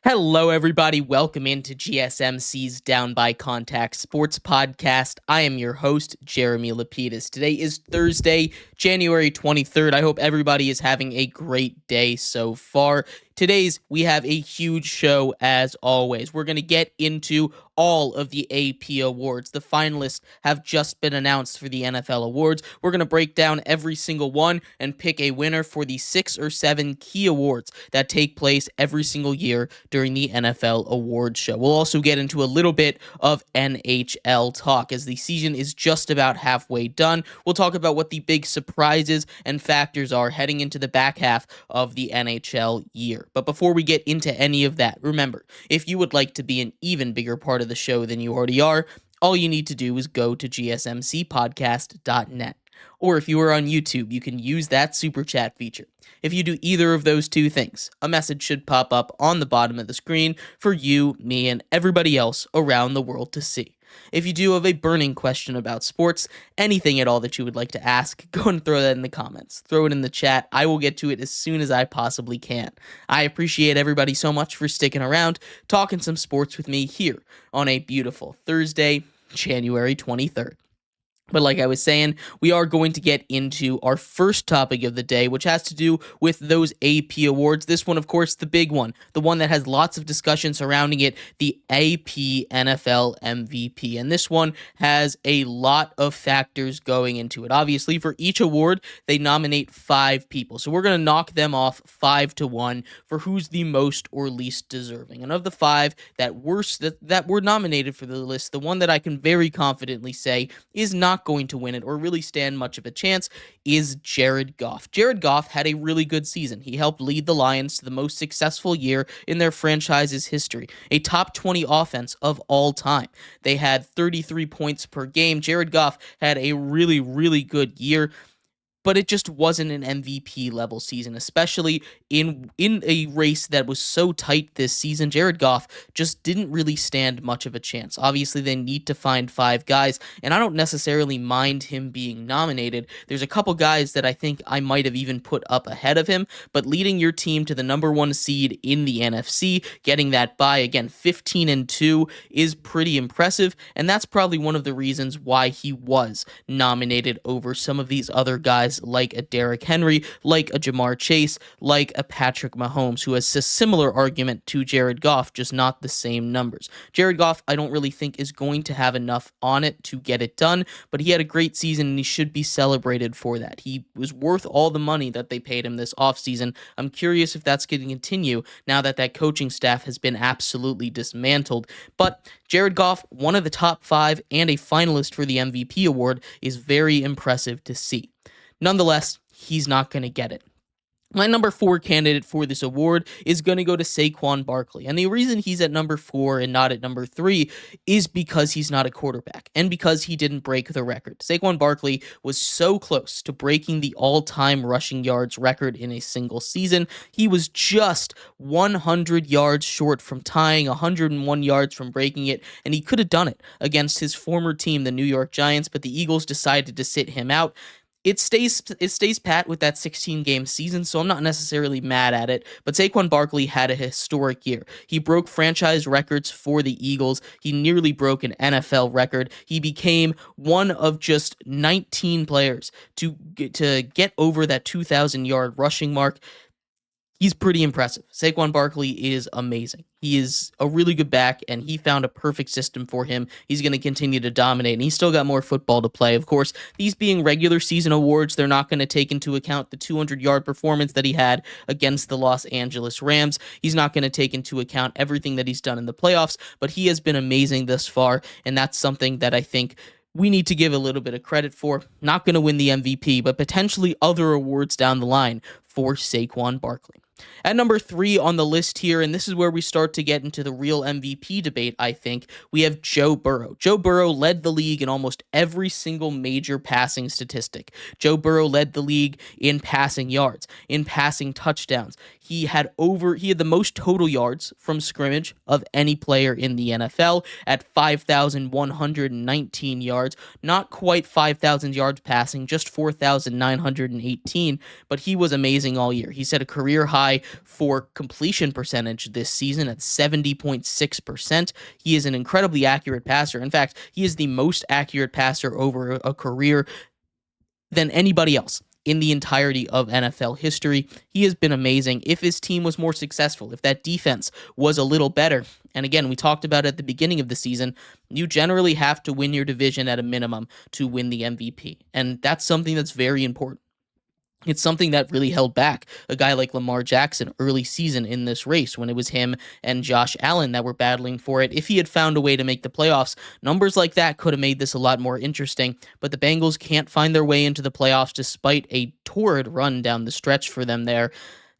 Hello, everybody. Welcome into GSMC's Down by Contact Sports Podcast. I am your host, Jeremy Lapidus. Today is Thursday, January 23rd. I hope everybody is having a great day so far. We have a huge show as always. We're going to get into all of the AP awards. The finalists have just been announced for the NFL awards. We're going to break down every single one and pick a winner for the 6 or 7 key awards that take place every single year during the NFL awards show. We'll also get into a little bit of NHL talk as the season is just about halfway done. We'll talk about what the big surprises and factors are heading into the back half of the NHL year. But before we get into any of that, remember, if you would like to be an even bigger part of the show than you already are, all you need to do is go to gsmcpodcast.net. Or if you are on YouTube, you can use that super chat feature. If you do either of those two things, a message should pop up on the bottom of the screen for you, me, and everybody else around the world to see. If you do have a burning question about sports, anything at all that you would like to ask, go and throw that in the comments. Throw it in the chat. I will get to it as soon as I possibly can. I appreciate everybody so much for sticking around, talking some sports with me here on a beautiful Thursday, January 23rd. But like I was saying, we are going to get into our first topic of the day, which has to do with those AP awards. This one, of course, the big one, the one that has lots of discussion surrounding it, the AP NFL MVP. And this one has a lot of factors going into it. Obviously, for each award, they nominate 5 people. So we're going to knock them off 5-1 for who's the most or least deserving. And of the 5 that were nominated for the list, the one that I can very confidently say is not going to win it or really stand much of a chance is Jared Goff. Jared Goff had a really good season. He helped lead the Lions to the most successful year in their franchise's history, a top 20 offense of all time. They had 33 points per game. Jared Goff had a really, really good year, but it just wasn't an MVP level season, especially in a race that was so tight this season. Jared Goff just didn't really stand much of a chance. Obviously, they need to find 5 guys, and I don't necessarily mind him being nominated. There's a couple guys that I think I might have even put up ahead of him, but leading your team to the number 1 seed in the NFC, getting that bye, again, 15-2 is pretty impressive, and that's probably one of the reasons why he was nominated over some of these other guys like a Derrick Henry, like a Jamar Chase, like a Patrick Mahomes, who has a similar argument to Jared Goff, just not the same numbers. Jared Goff, I don't really think is going to have enough on it to get it done, but he had a great season and he should be celebrated for that. He was worth all the money that they paid him this offseason. I'm curious if that's going to continue now that that coaching staff has been absolutely dismantled. But Jared Goff, one of the top 5 and a finalist for the MVP award, is very impressive to see. Nonetheless, he's not going to get it. My number 4 candidate for this award is going to go to Saquon Barkley. And the reason he's at number 4 and not at number 3 is because he's not a quarterback and because he didn't break the record. Saquon Barkley was so close to breaking the all-time rushing yards record in a single season. He was just 100 yards short from tying, 101 yards from breaking it, and he could have done it against his former team, the New York Giants, but the Eagles decided to sit him out. It stays pat with that 16-game season, so I'm not necessarily mad at it, but Saquon Barkley had a historic year. He broke franchise records for the Eagles. He nearly broke an NFL record. He became one of just 19 players to get over that 2,000-yard rushing mark. He's pretty impressive. Saquon Barkley is amazing. He is a really good back, and he found a perfect system for him. He's going to continue to dominate, and he's still got more football to play. Of course, these being regular season awards, they're not going to take into account the 200-yard performance that he had against the Los Angeles Rams. He's not going to take into account everything that he's done in the playoffs, but he has been amazing thus far, and that's something that I think we need to give a little bit of credit for. Not going to win the MVP, but potentially other awards down the line for Saquon Barkley. At number 3 on the list here, and this is where we start to get into the real MVP debate, I think, we have Joe Burrow. Joe Burrow led the league in almost every single major passing statistic. Joe Burrow led the league in passing yards, in passing touchdowns. He had the most total yards from scrimmage of any player in the NFL at 5,119 yards. Not quite 5,000 yards passing, just 4,918, but he was amazing all year. He set a career high guy for completion percentage this season at 70.6%. He is an incredibly accurate passer. In fact, he is the most accurate passer over a career than anybody else in the entirety of NFL history. He has been amazing. If his team was more successful, if that defense was a little better, and again, we talked about at the beginning of the season, you generally have to win your division at a minimum to win the MVP. And that's something that's very important. It's something that really held back a guy like Lamar Jackson early season in this race when it was him and Josh Allen that were battling for it. If he had found a way to make the playoffs, numbers like that could have made this a lot more interesting. But the Bengals can't find their way into the playoffs despite a torrid run down the stretch for them there.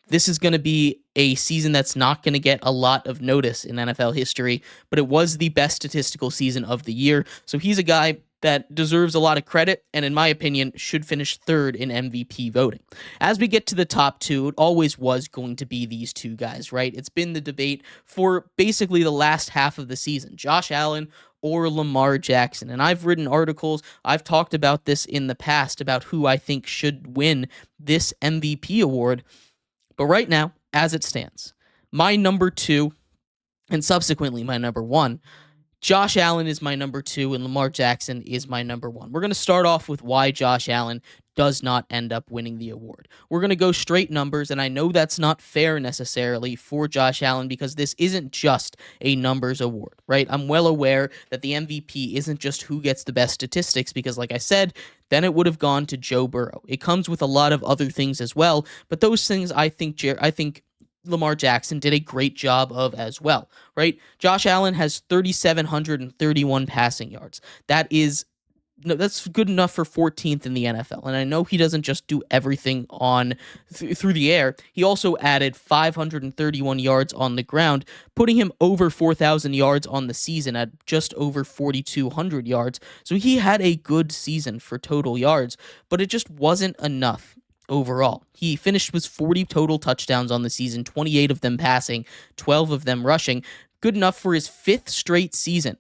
This is going to be a season that's not going to get a lot of notice in NFL history, but it was the best statistical season of the year. So he's a guy that deserves a lot of credit, and in my opinion, should finish third in MVP voting. As we get to the top two, it always was going to be these two guys, right? It's been the debate for basically the last half of the season, Josh Allen or Lamar Jackson. And I've written articles, I've talked about this in the past, about who I think should win this MVP award. But right now, as it stands, my number two, and subsequently my number one, Josh Allen is my number two, and Lamar Jackson is my number one. We're going to start off with why Josh Allen does not end up winning the award. We're going to go straight numbers, and I know that's not fair necessarily for Josh Allen because this isn't just a numbers award, right? I'm well aware that the MVP isn't just who gets the best statistics because, like I said, then it would have gone to Joe Burrow. It comes with a lot of other things as well, but those things I think Lamar Jackson did a great job of as well, right? Josh Allen has 3,731 passing yards. That's good enough for 14th in the NFL. And I know he doesn't just do everything on through the air. He also added 531 yards on the ground, putting him over 4,000 yards on the season at just over 4,200 yards. So he had a good season for total yards, but it just wasn't enough. Overall, he finished with 40 total touchdowns on the season, 28 of them passing, 12 of them rushing. Good enough for his fifth straight season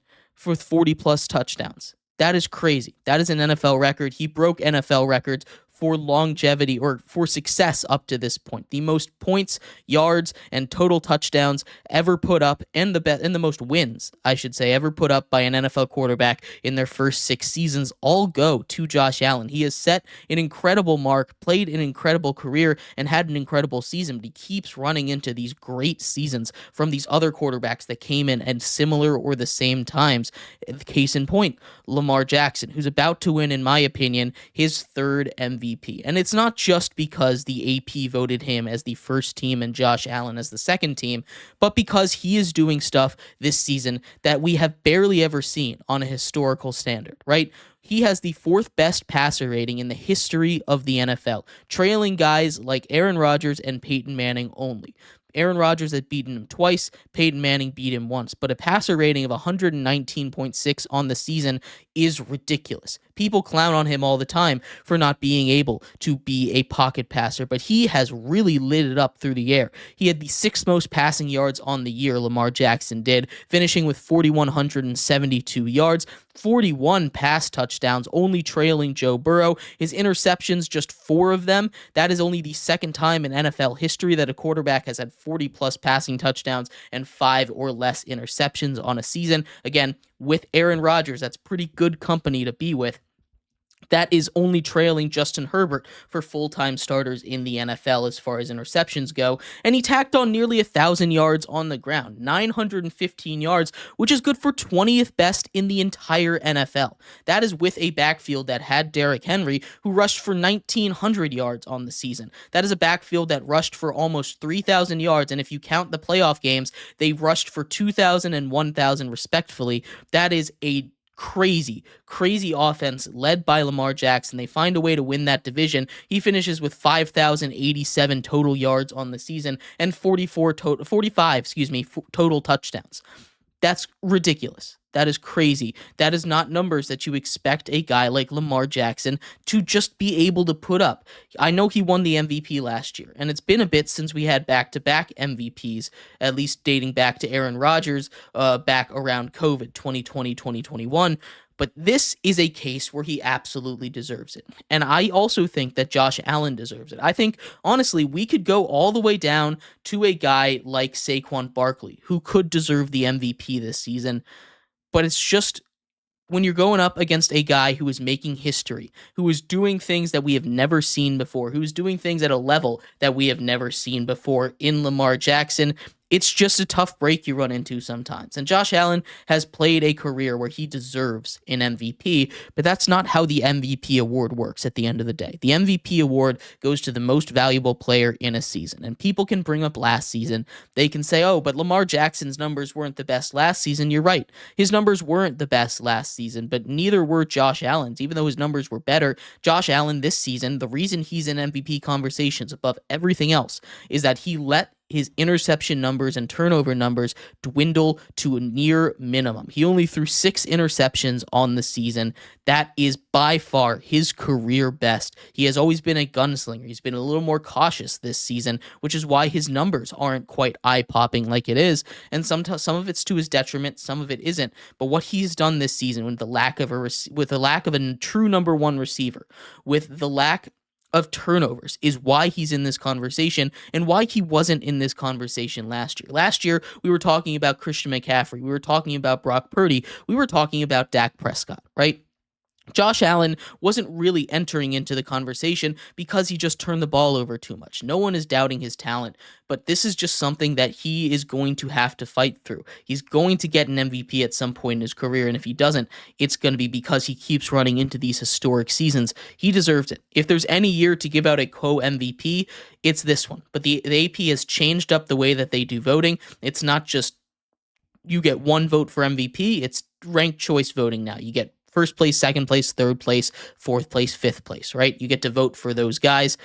with 40-plus touchdowns. That is crazy. That is an NFL record. He broke NFL records for longevity or for success up to this point. The most points, yards, and total touchdowns ever put up, and the most wins, I should say, ever put up by an NFL quarterback in their first 6 seasons all go to Josh Allen. He has set an incredible mark, played an incredible career, and had an incredible season, but he keeps running into these great seasons from these other quarterbacks that came in at similar or the same times. Case in point, Lamar Jackson, who's about to win, in my opinion, his third MVP. And it's not just because the AP voted him as the first team and Josh Allen as the second team, but because he is doing stuff this season that we have barely ever seen on a historical standard, right? He has the 4th best passer rating in the history of the NFL, trailing guys like Aaron Rodgers and Peyton Manning only. Aaron Rodgers had beaten him twice, Peyton Manning beat him once, but a passer rating of 119.6 on the season is ridiculous. People clown on him all the time for not being able to be a pocket passer, but he has really lit it up through the air. He had the 6th most passing yards on the year, Lamar Jackson did, finishing with 4,172 yards, 41 pass touchdowns, only trailing Joe Burrow. His interceptions, just 4 of them. That is only the second time in NFL history that a quarterback has had 40-plus passing touchdowns and 5 or less interceptions on a season. Again, with Aaron Rodgers, that's pretty good company to be with. That is only trailing Justin Herbert for full-time starters in the NFL as far as interceptions go. And he tacked on nearly 1,000 yards on the ground, 915 yards, which is good for 20th best in the entire NFL. That is with a backfield that had Derrick Henry, who rushed for 1,900 yards on the season. That is a backfield that rushed for almost 3,000 yards, and if you count the playoff games, they rushed for 2,000 and 1,000 respectively. That is a crazy offense led by Lamar Jackson. They find a way to win that division. He finishes with 5,087 total yards on the season and 45 total touchdowns. That's ridiculous. That is crazy. That is not numbers that you expect a guy like Lamar Jackson to just be able to put up. I know he won the MVP last year, and it's been a bit since we had back-to-back MVPs, at least dating back to Aaron Rodgers back around COVID 2020, 2021. But this is a case where he absolutely deserves it. And I also think that Josh Allen deserves it. I think, honestly, we could go all the way down to a guy like Saquon Barkley, who could deserve the MVP this season. But it's just when you're going up against a guy who is making history, who is doing things that we have never seen before, who's doing things at a level that we have never seen before in Lamar Jackson, it's just a tough break you run into sometimes. And Josh Allen has played a career where he deserves an MVP, but that's not how the MVP award works at the end of the day. The MVP award goes to the most valuable player in a season. And people can bring up last season. They can say, oh, but Lamar Jackson's numbers weren't the best last season. You're right. His numbers weren't the best last season, but neither were Josh Allen's. Even though his numbers were better, Josh Allen this season, the reason he's in MVP conversations above everything else is that he let his interception numbers and turnover numbers dwindle to a near minimum. He only threw 6 interceptions on the season. That is by far his career best. He has always been a gunslinger. He's been a little more cautious this season, which is why his numbers aren't quite eye-popping like it is. And some of it's to his detriment, some of it isn't. But what he's done this season with the lack of a true number one receiver, with the lack of turnovers, is why he's in this conversation and why he wasn't in this conversation last year. Last year, we were talking about Christian McCaffrey. We were talking about Brock Purdy. We were talking about Dak Prescott, right? Josh Allen wasn't really entering into the conversation because he just turned the ball over too much. No one is doubting his talent, but this is just something that he is going to have to fight through. He's going to get an MVP at some point in his career, and if he doesn't, it's going to be because he keeps running into these historic seasons. He deserves it. If there's any year to give out a co-MVP, it's this one. But the AP has changed up the way that they do voting. It's not just you get one vote for MVP, it's ranked choice voting now. You get first place, second place, third place, fourth place, fifth place, right? You get to vote for those guys.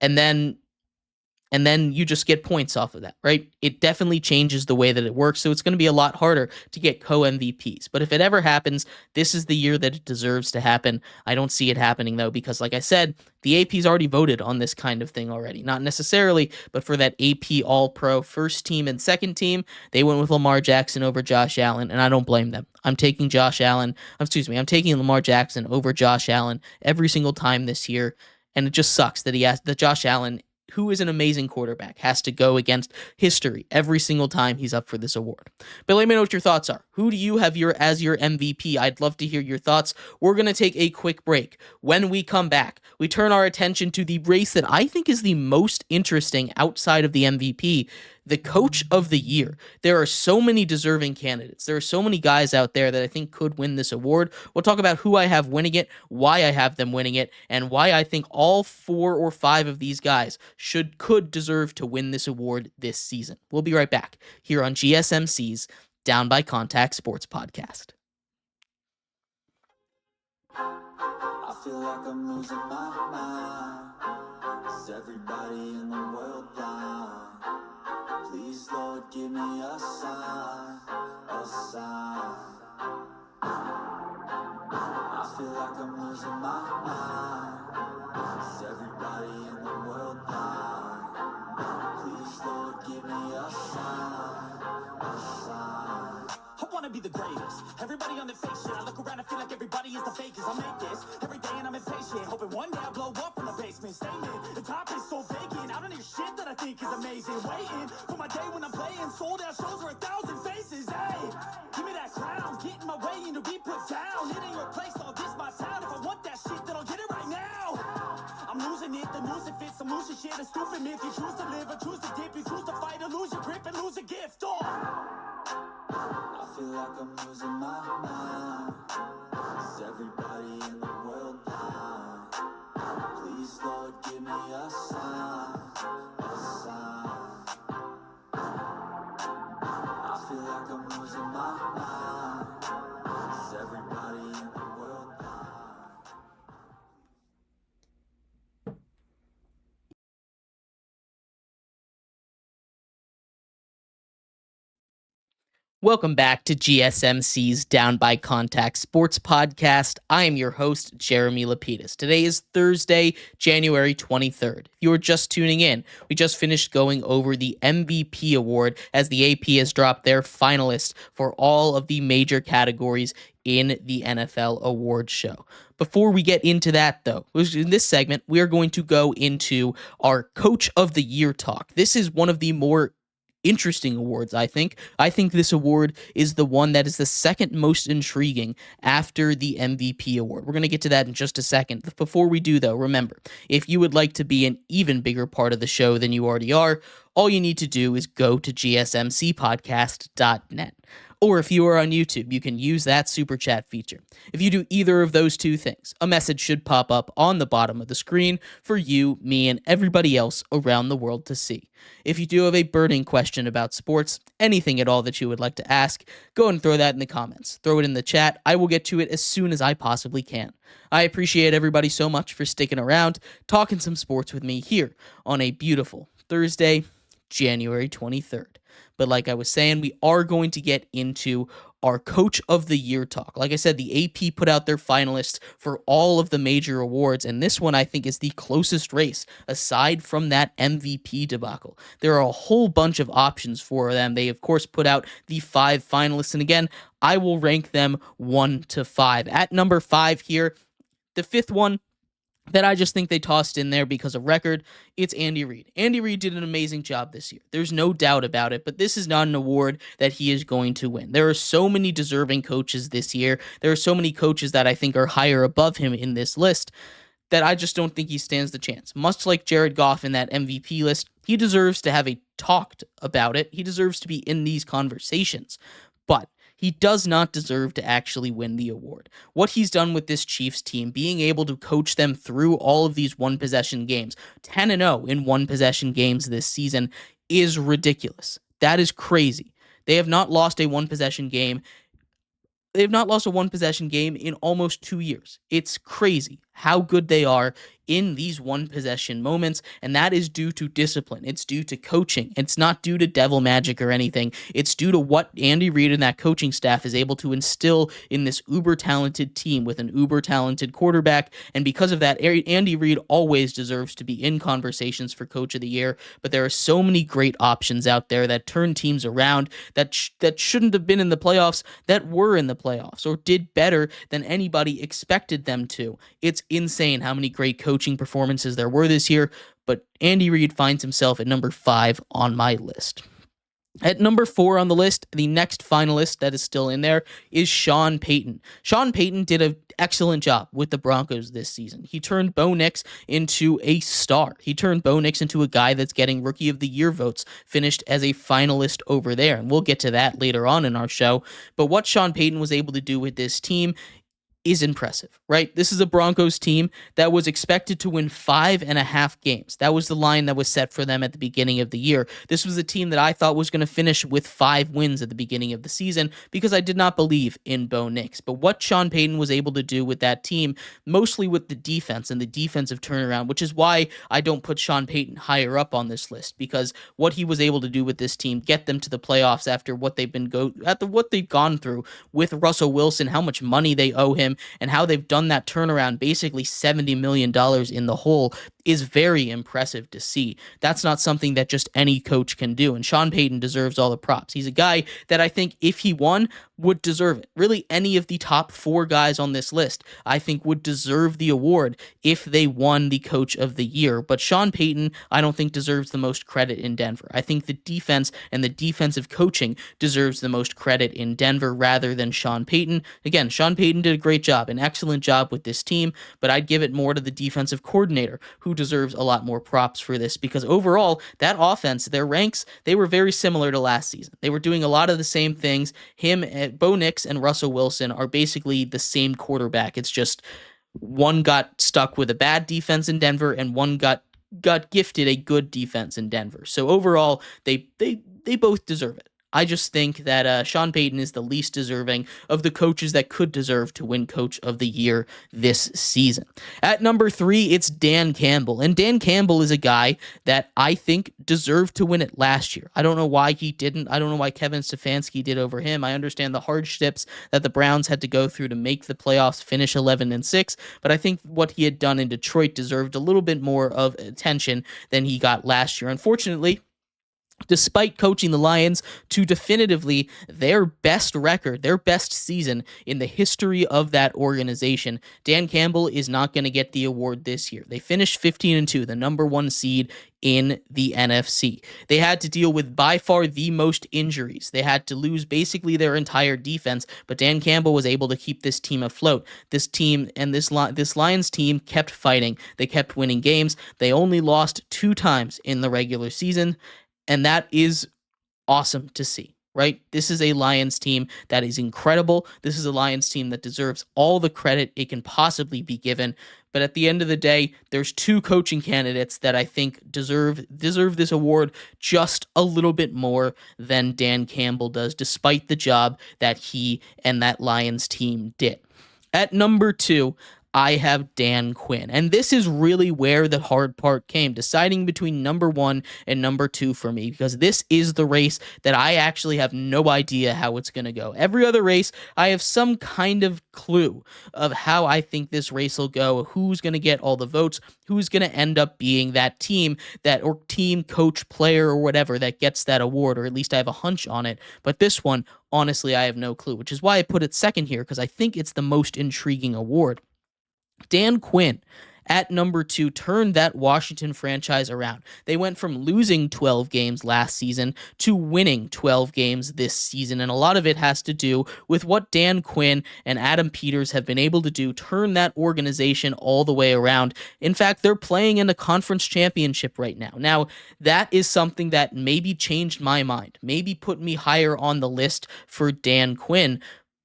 And then you just get points off of that, right? It definitely changes the way that it works. So it's going to be a lot harder to get co-MVPs. But if it ever happens, this is the year that it deserves to happen. I don't see it happening, though, because like I said, the AP's already voted on this kind of thing already. Not necessarily, but for that AP All-Pro first team and second team, they went with Lamar Jackson over Josh Allen, and I don't blame them. I'm taking Lamar Jackson over Josh Allen every single time this year. And it just sucks that Josh Allen, who is an amazing quarterback, has to go against history every single time he's up for this award. But let me know what your thoughts are. Who do you have as your MVP? I'd love to hear your thoughts. We're going to take a quick break. When we come back, we turn our attention to the race that I think is the most interesting outside of the MVP, the coach of the year. There are so many deserving candidates. There are so many guys out there that I think could win this award. We'll talk about who I have winning it, why I have them winning it, and why I think all 4 or 5 of these guys could deserve to win this award this season. We'll be right back here on GSMC's Down by Contact Sports Podcast. I feel like I'm losing my mind. Is everybody in the world blind? Please, Lord, give me a sign, a sign. I feel like I'm losing my mind. Is everybody in the world blind? Please, Lord, give me a sign, a sign. I wanna be the greatest. Everybody on the fake shit. I look around and feel like everybody is the fakest. I make this every day and I'm impatient. Hoping one day I'll blow up from the basement. Statement, the top is so vacant. I don't hear shit that I think is amazing. Waiting for my day when I'm playing. Sold out shows for 1,000 faces. Hey, give me that crown. Get in my way and to be put down. It ain't your place, all this my town. If I want that shit, then I'll get it right now. I'm losing it, the news it fits. I'm losing shit, a stupid myth. You choose to live or choose to dip. You choose to fight or lose your grip and lose a gift. Oh. I feel like I'm losing my mind. Is everybody in the world blind? Please, Lord, give me a sign, a sign. I feel like I'm losing my mind. Is everybody in the world blind? Welcome back to GSMC's Down by Contact Sports Podcast. I am your host, Jeremy Lapidus. Today is Thursday, January 23rd. If you are just tuning in, we just finished going over the MVP award as the AP has dropped their finalists for all of the major categories in the NFL award show. Before we get into that, though, in this segment, we are going to go into our Coach of the Year talk. This is one of the more interesting awards, I think. I think this award is the one that is the second most intriguing after the MVP award. We're going to get to that in just a second. Before we do, though, remember, if you would like to be an even bigger part of the show than you already are, all you need to do is go to gsmcpodcast.net. Or if you are on YouTube, you can use that super chat feature. If you do either of those two things, a message should pop up on the bottom of the screen for you, me, and everybody else around the world to see. If you do have a burning question about sports, anything at all that you would like to ask, go and throw that in the comments. Throw it in the chat. I will get to it as soon as I possibly can. I appreciate everybody so much for sticking around, talking some sports with me here on a beautiful Thursday, January 23rd. But like I was saying, we are going to get into our Coach of the Year talk. Like I said, the AP put out their finalists for all of the major awards, and this one I think is the closest race, aside from that MVP debacle. There are a whole bunch of options for them. They, of course, put out the 5 finalists, and again, I will rank them 1 to 5. At number 5 here, the 5th one that I just think they tossed in there because of record, it's Andy Reid. Andy Reid did an amazing job this year. There's no doubt about it, but this is not an award that he is going to win. There are so many deserving coaches this year. There are so many coaches that I think are higher above him in this list that I just don't think he stands the chance. Much like Jared Goff in that MVP list, he deserves to have a talked about it. He deserves to be in these conversations, but he does not deserve to actually win the award. What he's done with this Chiefs team, being able to coach them through all of these one-possession games, 10-0 in one-possession games this season, is ridiculous. That is crazy. They have not lost a one-possession game. They have not lost a one-possession game in almost 2 years. It's crazy how good they are in these one-possession moments, and that is due to discipline. It's due to coaching. It's not due to devil magic or anything. It's due to what Andy Reid and that coaching staff is able to instill in this uber-talented team with an uber-talented quarterback, and because of that, Andy Reid always deserves to be in conversations for Coach of the Year, but there are so many great options out there that turn teams around that shouldn't have been in the playoffs, that were in the playoffs, or did better than anybody expected them to. It's insane how many great coaching performances there were this year, but Andy Reid finds himself at number 5 on my list. At number 4 on the list, the next finalist that is still in there is Sean Payton. Sean Payton did an excellent job with the Broncos this season. He turned Bo Nix into a star. He turned Bo Nix into a guy that's getting Rookie of the Year votes, finished as a finalist over there, and we'll get to that later on in our show. But what Sean Payton was able to do with this team is impressive, right? This is a Broncos team that was expected to win 5.5 games. That was the line that was set for them at the beginning of the year. This was a team that I thought was going to finish with 5 wins at the beginning of the season because I did not believe in Bo Nix. But what Sean Payton was able to do with that team, mostly with the defense and the defensive turnaround, which is why I don't put Sean Payton higher up on this list, because what he was able to do with this team, get them to the playoffs after what they've gone through with Russell Wilson, how much money they owe him, and how they've done that turnaround, basically $70 million in the hole, is very impressive to see. That's not something that just any coach can do, and Sean Payton deserves all the props. He's a guy that I think if he won, would deserve it. Really, any of the top 4 guys on this list, I think, would deserve the award if they won the Coach of the Year. But Sean Payton, I don't think, deserves the most credit in Denver. I think the defense and the defensive coaching deserves the most credit in Denver rather than Sean Payton. Again, Sean Payton did a great job, an excellent job with this team, but I'd give it more to the defensive coordinator, who deserves a lot more props for this, because overall, that offense, their ranks, they were very similar to last season. They were doing a lot of the same things. Bo Nix and Russell Wilson are basically the same quarterback. It's just one got stuck with a bad defense in Denver and one got gifted a good defense in Denver. So overall, they both deserve it. I just think that Sean Payton is the least deserving of the coaches that could deserve to win Coach of the Year this season. At number 3, it's Dan Campbell. And Dan Campbell is a guy that I think deserved to win it last year. I don't know why he didn't. I don't know why Kevin Stefanski did over him. I understand the hardships that the Browns had to go through to make the playoffs, finish 11-6, but I think what he had done in Detroit deserved a little bit more of attention than he got last year. Unfortunately, despite coaching the Lions to definitively their best record, their best season in the history of that organization, Dan Campbell is not going to get the award this year. They finished 15-2, the number 1 seed in the NFC. They had to deal with by far the most injuries. They had to lose basically their entire defense, but Dan Campbell was able to keep this team afloat. This team and this Lions team kept fighting. They kept winning games. They only lost 2 times in the regular season. And that is awesome to see, right? This is a Lions team that is incredible. This is a Lions team that deserves all the credit it can possibly be given. But at the end of the day, there's 2 coaching candidates that I think deserve this award just a little bit more than Dan Campbell does, despite the job that he and that Lions team did. At number 2, I have Dan Quinn. And this is really where the hard part came, deciding between number 1 and number 2 for me, because this is the race that I actually have no idea how it's going to go. Every other race, I have some kind of clue of how I think this race will go, who's going to get all the votes, who's going to end up being that team, or team, coach, player, or whatever that gets that award, or at least I have a hunch on it. But this one, honestly, I have no clue, which is why I put it second here, because I think it's the most intriguing award. Dan Quinn at number 2 turned that Washington franchise around. They went from losing 12 games last season to winning 12 games this season, and a lot of it has to do with what Dan Quinn and Adam Peters have been able to do, turn that organization all the way around. In fact, they're playing in a conference championship right now. Now, that is something that maybe changed my mind, maybe put me higher on the list for Dan Quinn,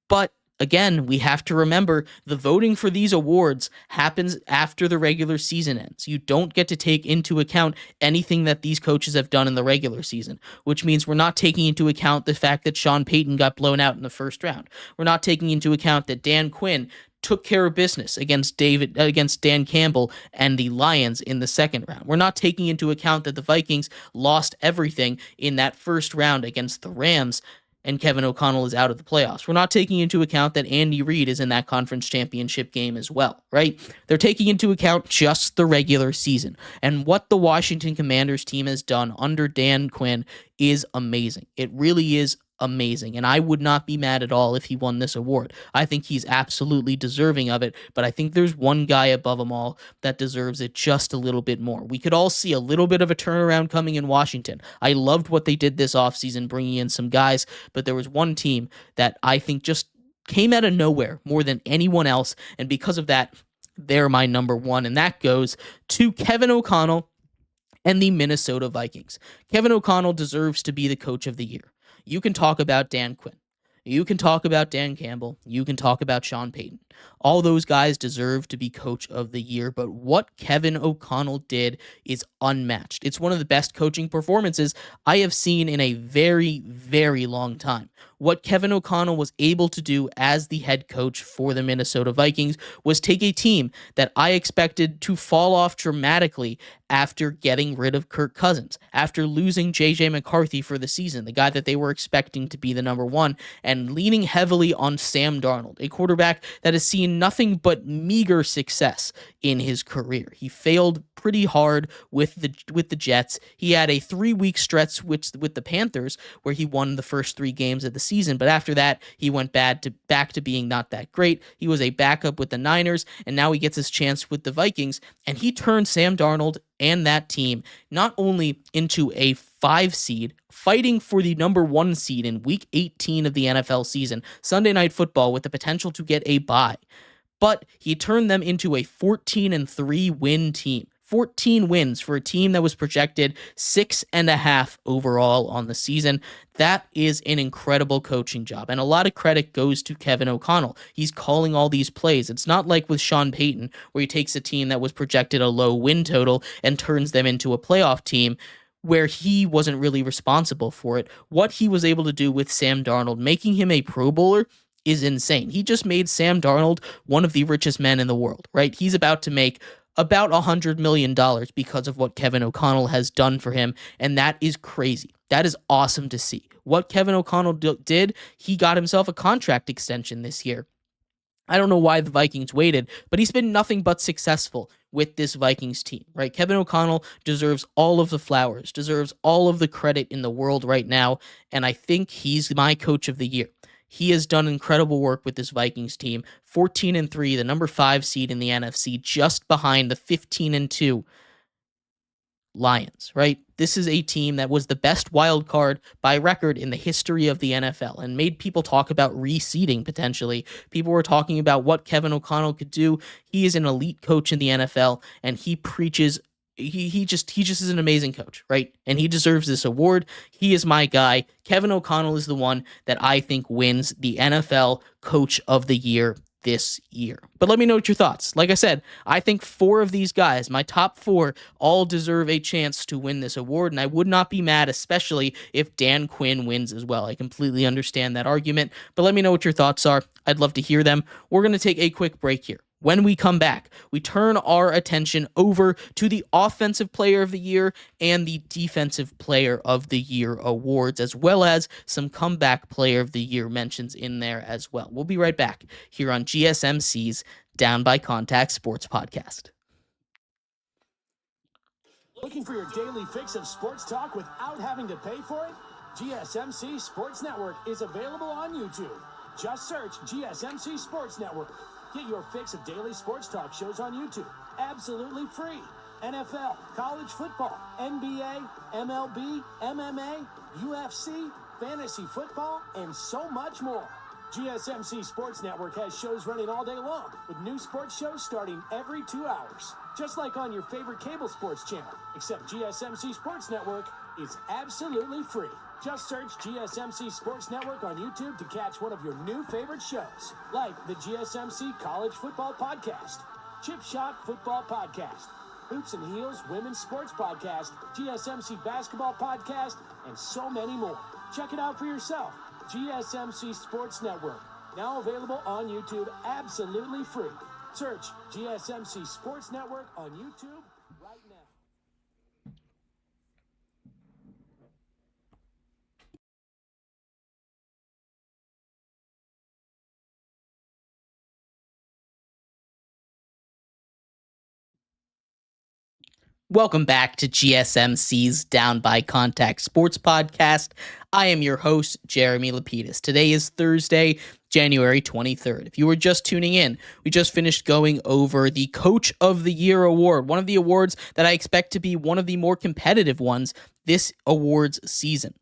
but again, we have to remember the voting for these awards happens after the regular season ends. You don't get to take into account anything that these coaches have done in the regular season, which means we're not taking into account the fact that Sean Payton got blown out in the first round. We're not taking into account that Dan Quinn took care of business against Dan Campbell and the Lions in the second round. We're not taking into account that the Vikings lost everything in that first round against the Rams, and Kevin O'Connell is out of the playoffs. We're not taking into account that Andy Reid is in that conference championship game as well, right? They're taking into account just the regular season. And what the Washington Commanders team has done under Dan Quinn is amazing. It really is amazing, and I would not be mad at all if he won this award. I think he's absolutely deserving of it, but I think there's one guy above them all that deserves it just a little bit more. We could all see a little bit of a turnaround coming in Washington. I loved what they did this offseason, bringing in some guys, but there was one team that I think just came out of nowhere more than anyone else, and because of that, they're my number 1, and that goes to Kevin O'Connell and the Minnesota Vikings. Kevin O'Connell deserves to be the coach of the year. You can talk about Dan Quinn. You can talk about Dan Campbell. You can talk about Sean Payton. All those guys deserve to be coach of the year, but what Kevin O'Connell did is unmatched. It's one of the best coaching performances I have seen in a very, very long time. What Kevin O'Connell was able to do as the head coach for the Minnesota Vikings was take a team that I expected to fall off dramatically after getting rid of Kirk Cousins, after losing J.J. McCarthy for the season, the guy that they were expecting to be the number 1, and leaning heavily on Sam Darnold, a quarterback that has seen nothing but meager success in his career. He failed pretty hard with the Jets. He had a 3-week stretch with the Panthers where he won the first 3 games of the season, but after that he went back to being not that great. He was a backup with the Niners, and now he gets his chance with the Vikings, and he turned Sam Darnold and that team not only into a 5 seed, fighting for the number 1 seed in week 18 of the NFL season, Sunday Night Football, with the potential to get a bye, but he turned them into a 14-3 win team. 14 wins for a team that was projected 6.5 overall on the season. That is an incredible coaching job, and a lot of credit goes to Kevin O'Connell. He's calling all these plays. It's not like with Sean Payton, where he takes a team that was projected a low win total and turns them into a playoff team. where he wasn't really responsible for it. What he was able to do with Sam Darnold, making him a Pro Bowler, is insane. He just made Sam Darnold one of the richest men in the world, right? He's about to make about $100 million because of what Kevin O'Connell has done for him, and that is crazy. That is awesome to see. What Kevin O'Connell did, he got himself a contract extension this year. I don't know why the Vikings waited, but he's been nothing but successful with this Vikings team, right? Kevin O'Connell deserves all of the flowers, deserves all of the credit in the world right now, and I think he's my coach of the year. He has done incredible work with this Vikings team, 14-3, the number 5 seed in the NFC, just behind the 15-2 Lions, right? This is a team that was the best wild card by record in the history of the NFL and made people talk about reseeding potentially. People were talking about what Kevin O'Connell could do. He is an elite coach in the NFL, and he preaches. He just is an amazing coach, right? And he deserves this award. He is my guy. Kevin O'Connell is the one that I think wins the NFL Coach of the Year this year. But let me know what your thoughts. Like I said, I think 4 of these guys, my top 4, all deserve a chance to win this award, and I would not be mad, especially if Dan Quinn wins as well. I completely understand that argument, but let me know what your thoughts are. I'd love to hear them. We're going to take a quick break here. When we come back, we turn our attention over to the Offensive Player of the Year and the Defensive Player of the Year awards, as well as some Comeback Player of the Year mentions in there as well. We'll be right back here on GSMC's Down by Contact Sports Podcast. Looking for your daily fix of sports talk without having to pay for it? GSMC Sports Network is available on YouTube. Just search GSMC Sports Network. Get your fix of daily sports talk shows on YouTube, absolutely free. NFL, college football, NBA, MLB, MMA, UFC, fantasy football, and so much more. GSMC Sports Network has shows running all day long, with new sports shows starting every 2 hours. Just like on your favorite cable sports channel, except GSMC Sports Network is absolutely free. Just search GSMC Sports Network on YouTube to catch one of your new favorite shows, like the GSMC College Football Podcast, Chip Shot Football Podcast, Hoops and Heels Women's Sports Podcast, GSMC Basketball Podcast, and so many more. Check it out for yourself. GSMC Sports Network, now available on YouTube absolutely free. Search GSMC Sports Network on YouTube right now. Welcome back to GSMC's Down by Contact Sports Podcast. I am your host, Jeremy Lapidus. Today is Thursday, January 23rd. If you were just tuning in, we just finished going over the Coach of the Year award, one of the awards that I expect to be one of the more competitive ones this awards season.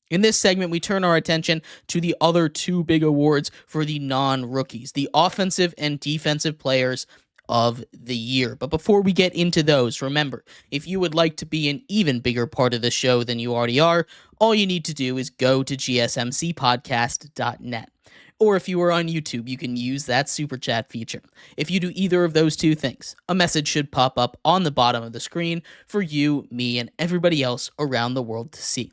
In this segment, we turn our attention to the other 2 big awards for the non-rookies, the offensive and defensive players of the year. But before we get into those, remember, if you would like to be an even bigger part of the show than you already are, all you need to do is go to gsmcpodcast.net. Or if you are on YouTube, you can use that super chat feature. If you do either of those 2 things, a message should pop up on the bottom of the screen for you, me, and everybody else around the world to see.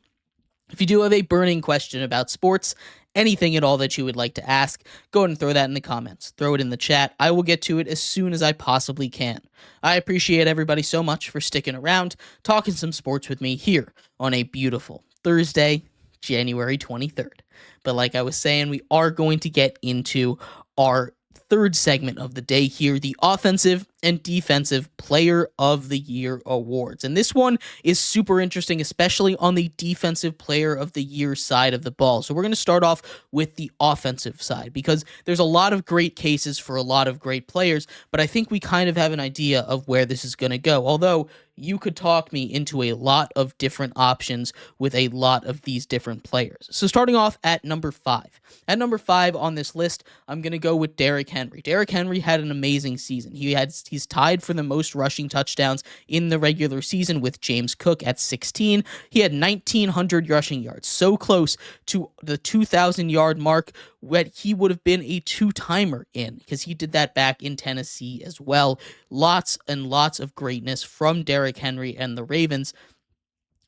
If you do have a burning question about sports, anything at all that you would like to ask, go ahead and throw that in the comments. Throw it in the chat. I will get to it as soon as I possibly can. I appreciate everybody so much for sticking around, talking some sports with me here on a beautiful Thursday, January 23rd. But like I was saying, we are going to get into our third segment of the day here, the Offensive and Defensive Player of the Year awards. And this one is super interesting, especially on the Defensive Player of the Year side of the ball. So we're going to start off with the offensive side because there's a lot of great cases for a lot of great players, but I think we kind of have an idea of where this is going to go. Although you could talk me into a lot of different options with a lot of these different players. So starting off at number 5. At number 5 on this list, I'm going to go with Derrick Henry. Derrick Henry had an amazing season. He's tied for the most rushing touchdowns in the regular season with James Cook at 16. He had 1,900 rushing yards, so close to the 2,000-yard mark that he would have been a 2-timer in because he did that back in Tennessee as well. Lots and lots of greatness from Derrick Henry and the Ravens.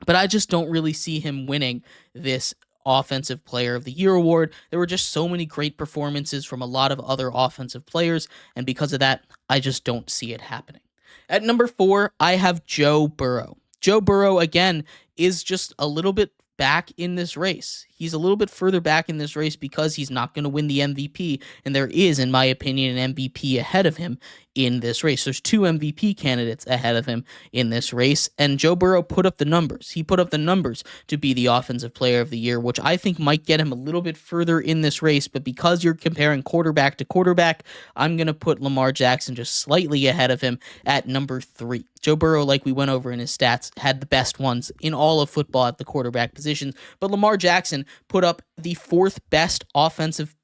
but I just don't really see him winning this Offensive Player of the Year award. There were just so many great performances from a lot of other offensive players, and because of that, I just don't see it happening. At number 4, I have Joe Burrow. Joe Burrow, again, is just a little bit back in this race. He's a little bit further back in this race because he's not going to win the MVP, and there is, in my opinion, an MVP ahead of him in this race. There's 2 MVP candidates ahead of him in this race, and Joe Burrow put up the numbers. He put up the numbers to be the Offensive Player of the Year, which I think might get him a little bit further in this race, but because you're comparing quarterback to quarterback, I'm going to put Lamar Jackson just slightly ahead of him at number 3. Joe Burrow, like we went over in his stats, had the best ones in all of football at the quarterback position, but Lamar Jackson put up the 4th best offensive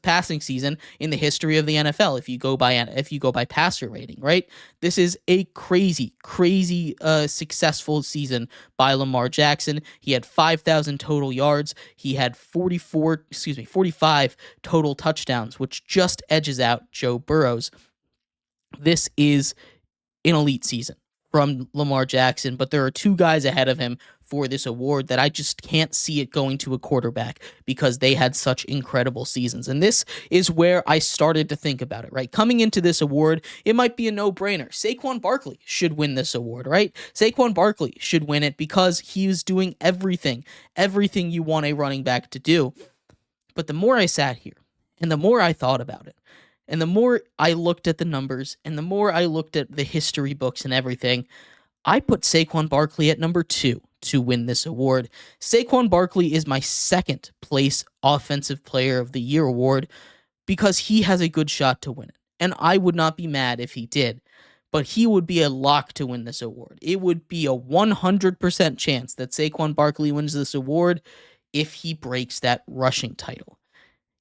passing season in the history of the NFL if you go by passer rating, right? This is a crazy successful season by Lamar Jackson. He had 5,000 total yards. He had 45 total touchdowns, which just edges out Joe Burrow's. This is an elite season from Lamar Jackson, but there are 2 guys ahead of him for this award that I just can't see it going to a quarterback because they had such incredible seasons. And this is where I started to think about it, right? Coming into this award, it might be a no-brainer. Saquon Barkley should win this award, right? Saquon Barkley should win it because he was doing everything you want a running back to do. But the more I sat here and the more I thought about it, and the more I looked at the numbers, and the more I looked at the history books and everything, I put Saquon Barkley at number 2 to win this award. Saquon Barkley is my 2nd place Offensive Player of the Year award because he has a good shot to win it. And I would not be mad if he did, but he would be a lock to win this award. It would be a 100% chance that Saquon Barkley wins this award if he breaks that rushing title.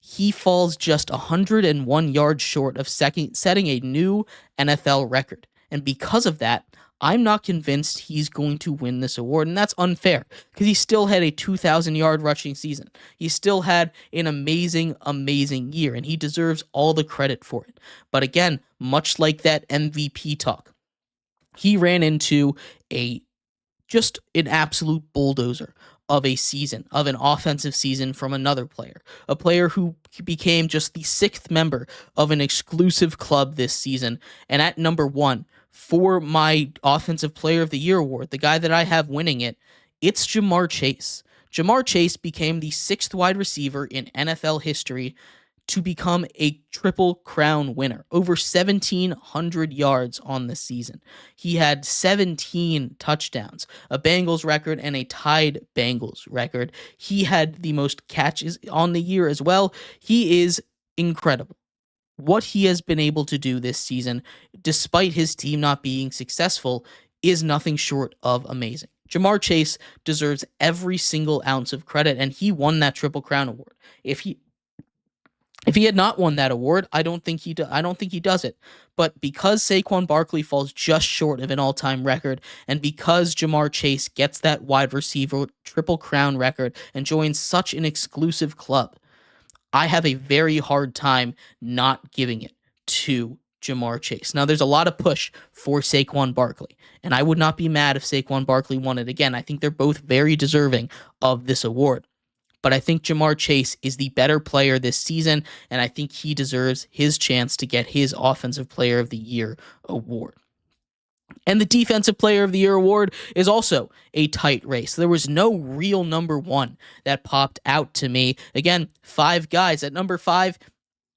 He falls just 101 yards short of setting a new NFL record. And because of that, I'm not convinced he's going to win this award. And that's unfair because he still had a 2,000-yard rushing season. He still had an amazing year, and he deserves all the credit for it. But again, much like that MVP talk, he ran into just an absolute bulldozer of a season, of an offensive season from another player, a player who became just the 6th member of an exclusive club this season. And at number 1 for my Offensive Player of the Year award, the guy that I have winning it, it's Ja'Marr Chase. Ja'Marr Chase became the 6th wide receiver in NFL history to become a Triple Crown winner, over 1,700 yards on the season. He had 17 touchdowns, a Bengals record and a tied Bengals record. He had the most catches on the year as well. He is incredible. What he has been able to do this season, despite his team not being successful, is nothing short of amazing. Ja'Marr Chase deserves every single ounce of credit, and he won that Triple Crown award. If he had not won that award, I don't think he does it. But because Saquon Barkley falls just short of an all-time record, and because Ja'Marr Chase gets that wide receiver Triple Crown record and joins such an exclusive club, I have a very hard time not giving it to Ja'Marr Chase. Now, there's a lot of push for Saquon Barkley, and I would not be mad if Saquon Barkley won it again. I think they're both very deserving of this award. But I think Ja'Marr Chase is the better player this season, and I think he deserves his chance to get his Offensive Player of the Year award. And the Defensive Player of the Year award is also a tight race. There was no real number 1 that popped out to me. Again, 5 guys. At number 5,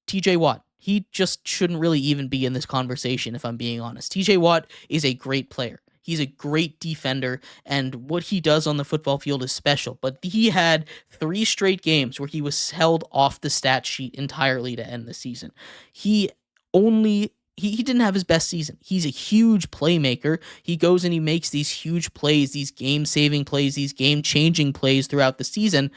TJ Watt. He just shouldn't really even be in this conversation, if I'm being honest. TJ Watt is a great player. He's a great defender, and what he does on the football field is special. But he had 3 straight games where he was held off the stat sheet entirely to end the season. He didn't have his best season. He's a huge playmaker. He goes and he makes these huge plays, these game-saving plays, these game-changing plays throughout the season,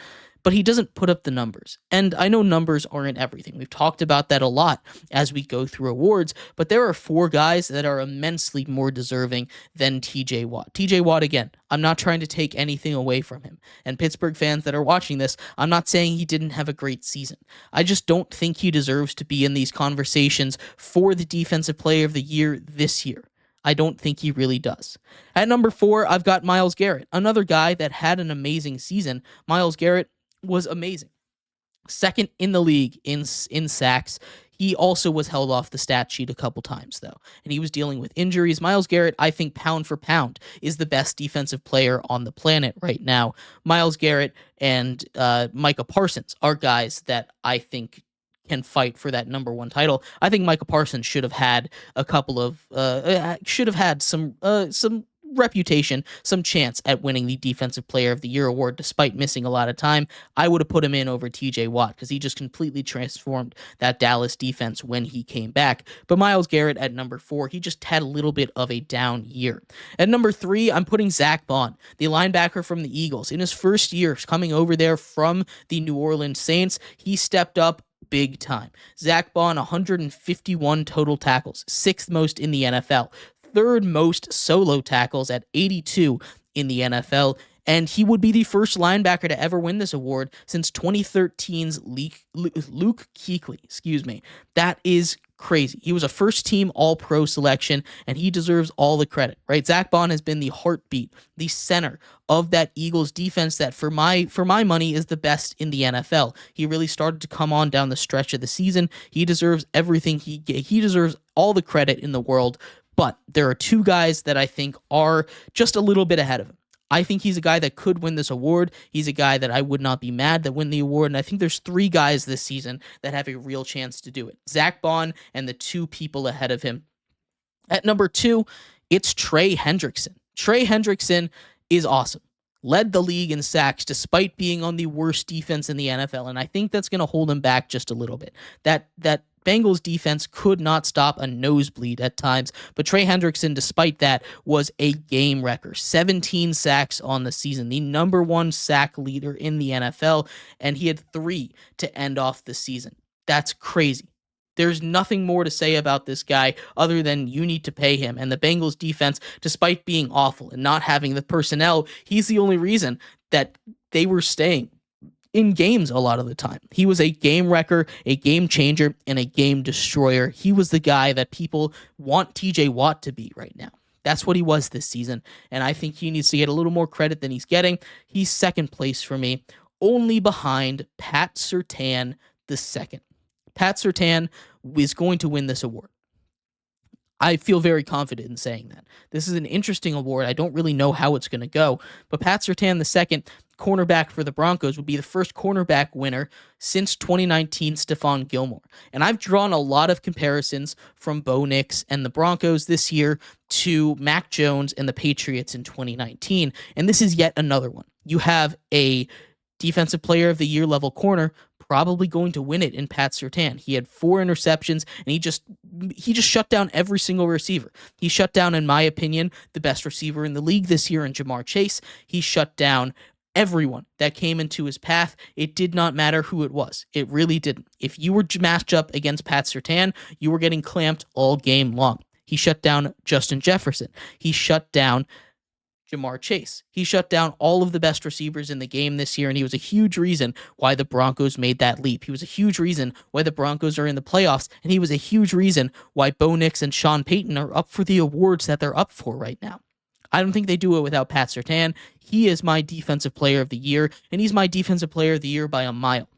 but he doesn't put up the numbers. And I know numbers aren't everything. We've talked about that a lot as we go through awards, but there are 4 guys that are immensely more deserving than TJ Watt. TJ Watt, again, I'm not trying to take anything away from him. And Pittsburgh fans that are watching this, I'm not saying he didn't have a great season. I just don't think he deserves to be in these conversations for the Defensive Player of the Year this year. I don't think he really does. At number 4, I've got Myles Garrett, another guy that had an amazing season. Myles Garrett was amazing. Second in the league in sacks. He also was held off the stat sheet a couple times, though, and he was dealing with injuries. Myles Garrett, I think, pound for pound, is the best defensive player on the planet right now. Myles Garrett and Micah Parsons are guys that I think can fight for that number 1 title. I think Micah Parsons should have had a couple of some reputation, some chance at winning the Defensive Player of the Year award despite missing a lot of time. I would have put him in over TJ Watt because he just completely transformed that Dallas defense when he came back. But Myles Garrett at number 4, he just had a little bit of a down year. At number 3, I'm putting Zach Bond, the linebacker from the Eagles. In his first year coming over there from the New Orleans Saints, he stepped up big time. Zach Bond, 151 total tackles, 6th most in the NFL. 3rd most solo tackles at 82 in the NFL, and he would be the first linebacker to ever win this award since 2013's Luke Kuechly. That is crazy. He was a first-team All-Pro selection, and he deserves all the credit, right? Zach Bond has been the heartbeat, the center of that Eagles defense that, for my money, is the best in the NFL. He really started to come on down the stretch of the season. He deserves everything he deserves all the credit in the world. But there are 2 guys that I think are just a little bit ahead of him. I think he's a guy that could win this award. He's a guy that I would not be mad that win the award. And I think there's 3 guys this season that have a real chance to do it. Zach Bond and the 2 people ahead of him. At number 2, it's Trey Hendrickson. Trey Hendrickson is awesome. Led the league in sacks despite being on the worst defense in the NFL. And I think that's going to hold him back just a little bit. That Bengals defense could not stop a nosebleed at times, but Trey Hendrickson, despite that, was a game wrecker. 17 sacks on the season, the number 1 sack leader in the NFL, and he had 3 to end off the season. That's crazy. There's nothing more to say about this guy other than you need to pay him. And the Bengals defense, despite being awful and not having the personnel, he's the only reason that they were staying in games a lot of the time. He was a game wrecker, a game changer, and a game destroyer. He was the guy that people want TJ Watt to be right now. That's what he was this season, and I think he needs to get a little more credit than he's getting. He's 2nd place for me, only behind Pat Surtain II. Pat Surtain is going to win this award. I feel very confident in saying that. This is an interesting award. I don't really know how it's going to go, but Pat Surtain II, cornerback for the Broncos, would be the first cornerback winner since 2019 Stephon Gilmore. And I've drawn a lot of comparisons from Bo Nix and the Broncos this year to Mac Jones and the Patriots in 2019, and this is yet another one. You have a Defensive Player of the Year level corner probably going to win it in Pat Surtain. He had 4 interceptions, and he just shut down every single receiver. He shut down, in my opinion, the best receiver in the league this year in Jamar Chase. He shut down everyone that came into his path. It did not matter who it was. It really didn't. If you were matched up against Pat Surtain, you were getting clamped all game long. He shut down Justin Jefferson. He shut down Jamar Chase. He shut down all of the best receivers in the game this year, and he was a huge reason why the Broncos made that leap. He was a huge reason why the Broncos are in the playoffs, and he was a huge reason why Bo Nix and Sean Payton are up for the awards that they're up for right now. I don't think they do it without Pat Surtain. He is my Defensive Player of the Year, and he's my Defensive Player of the Year by a mile.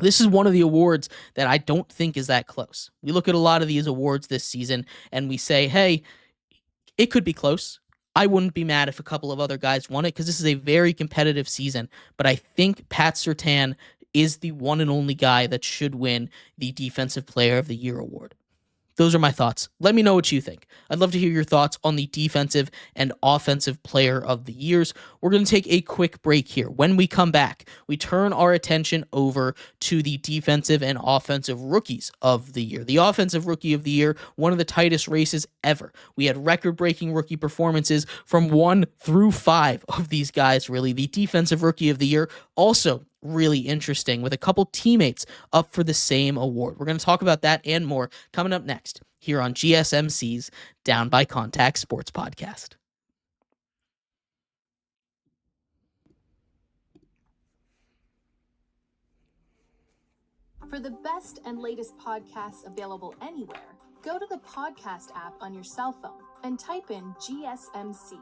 This is one of the awards that I don't think is that close. We look at a lot of these awards this season, and we say, hey, it could be close. I wouldn't be mad if a couple of other guys won it because this is a very competitive season. But I think Pat Surtain is the one and only guy that should win the Defensive Player of the Year award. Those are my thoughts. Let me know what you think. I'd love to hear your thoughts on the Defensive and Offensive Player of the Years. We're going to take a quick break here. When we come back, we turn our attention over to the Defensive and Offensive Rookies of the Year. The Offensive Rookie of the Year, one of the tightest races ever. We had record-breaking rookie performances from 1 through 5 of these guys, really. The Defensive Rookie of the Year also really interesting with a couple teammates up for the same award. We're going to talk about that and more coming up next here on GSMC's Down by Contact Sports Podcast. For the best and latest podcasts available anywhere, go to the podcast app on your cell phone and type in GSMC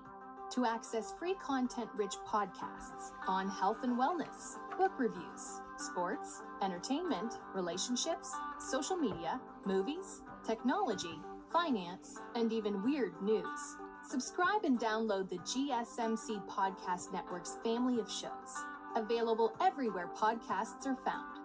to access free content-rich podcasts on health and wellness, book reviews, sports, entertainment, relationships, social media, movies, technology, finance, and even weird news. Subscribe and download the GSMC Podcast Network's family of shows, available everywhere podcasts are found.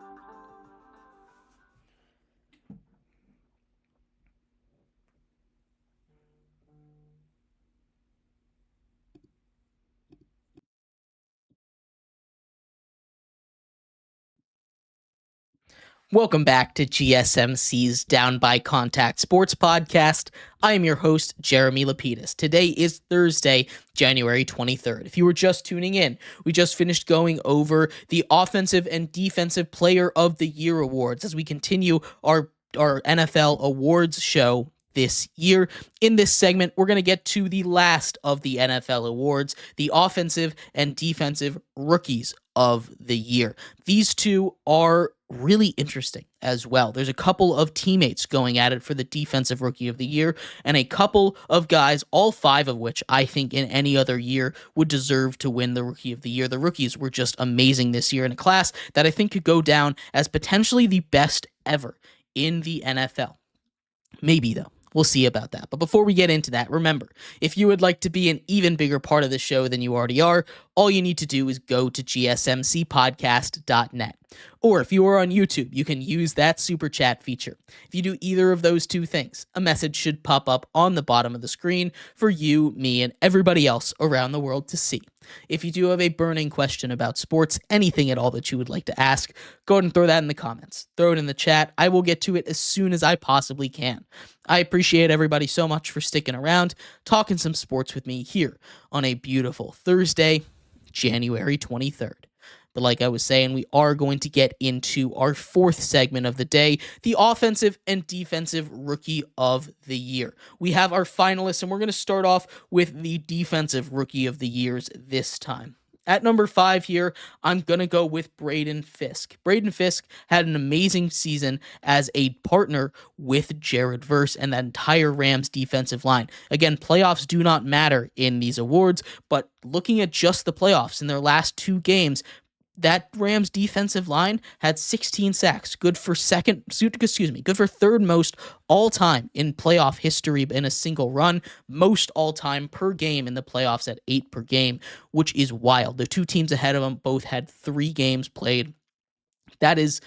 Welcome back to GSMC's Down by Contact Sports Podcast. I am your host, Jeremy Lapidus. Today is Thursday, January 23rd. If you were just tuning in, we just finished going over the Offensive and Defensive Player of the Year awards as we continue our NFL awards show this year. In this segment, we're going to get to the last of the NFL awards, the Offensive and Defensive Rookies of the Year. These two are really interesting as well. There's a couple of teammates going at it for the Defensive Rookie of the Year, and a couple of guys, all five of which I think in any other year would deserve to win the Rookie of the Year. The rookies were just amazing this year in a class that I think could go down as potentially the best ever in the NFL. Maybe, though. We'll see about that. But before we get into that, remember, if you would like to be an even bigger part of the show than you already are, all you need to do is go to gsmcpodcast.net. Or if you are on YouTube, you can use that super chat feature. If you do either of those two things, a message should pop up on the bottom of the screen for you, me, and everybody else around the world to see. If you do have a burning question about sports, anything at all that you would like to ask, go ahead and throw that in the comments. Throw it in the chat. I will get to it as soon as I possibly can. I appreciate everybody so much for sticking around, talking some sports with me here on a beautiful Thursday, January 23rd. But like I was saying, we are going to get into our fourth segment of the day, the Offensive and Defensive Rookie of the Year. We have our finalists, and we're going to start off with the Defensive Rookie of the Years this time. At number 5 here, I'm going to go with Braden Fisk. Braden Fisk had an amazing season as a partner with Jared Verse and that entire Rams defensive line. Again, playoffs do not matter in these awards, but looking at just the playoffs in their last 2 games, that Rams defensive line had 16 sacks, good for third most all time in playoff history in a single run, most all time per game in the playoffs at 8 per game, which is wild. The 2 teams ahead of them both had 3 games played. That is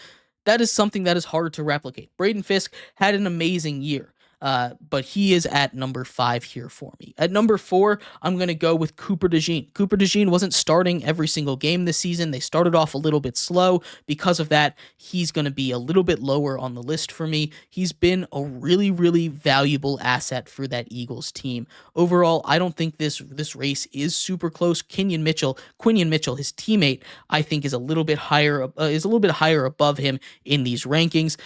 something that is hard to replicate. Braden Fisk had an amazing year. But he is at number 5 here for me. At number 4, I'm going to go with Cooper DeJean. Cooper DeJean wasn't starting every single game this season. They started off a little bit slow. Because of that, he's going to be a little bit lower on the list for me. He's been a really, really valuable asset for that Eagles team. Overall, I don't think this race is super close. Quinyon Mitchell, his teammate, I think is a little bit higher above him in these rankings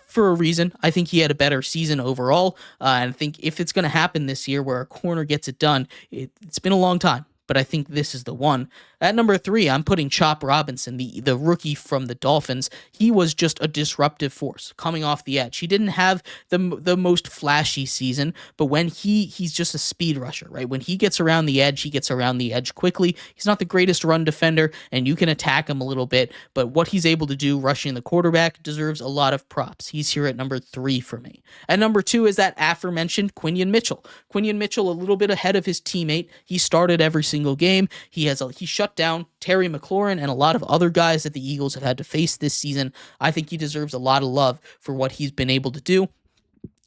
for a reason. I think he had a better season overall. And I think if it's going to happen this year where a corner gets it done, it's been a long time, but I think this is the one. At number 3, I'm putting Chop Robinson, the rookie from the Dolphins. He was just a disruptive force coming off the edge. He didn't have the most flashy season, but when he's just a speed rusher, right? When he gets around the edge, he gets around the edge quickly. He's not the greatest run defender, and you can attack him a little bit, but what he's able to do rushing the quarterback deserves a lot of props. He's here at number 3 for me. At number 2 is that aforementioned Quinyon Mitchell. Quinyon Mitchell, a little bit ahead of his teammate. He started every single game. He shut down Terry McLaurin and a lot of other guys that the Eagles have had to face this season. I think he deserves a lot of love for what he's been able to do.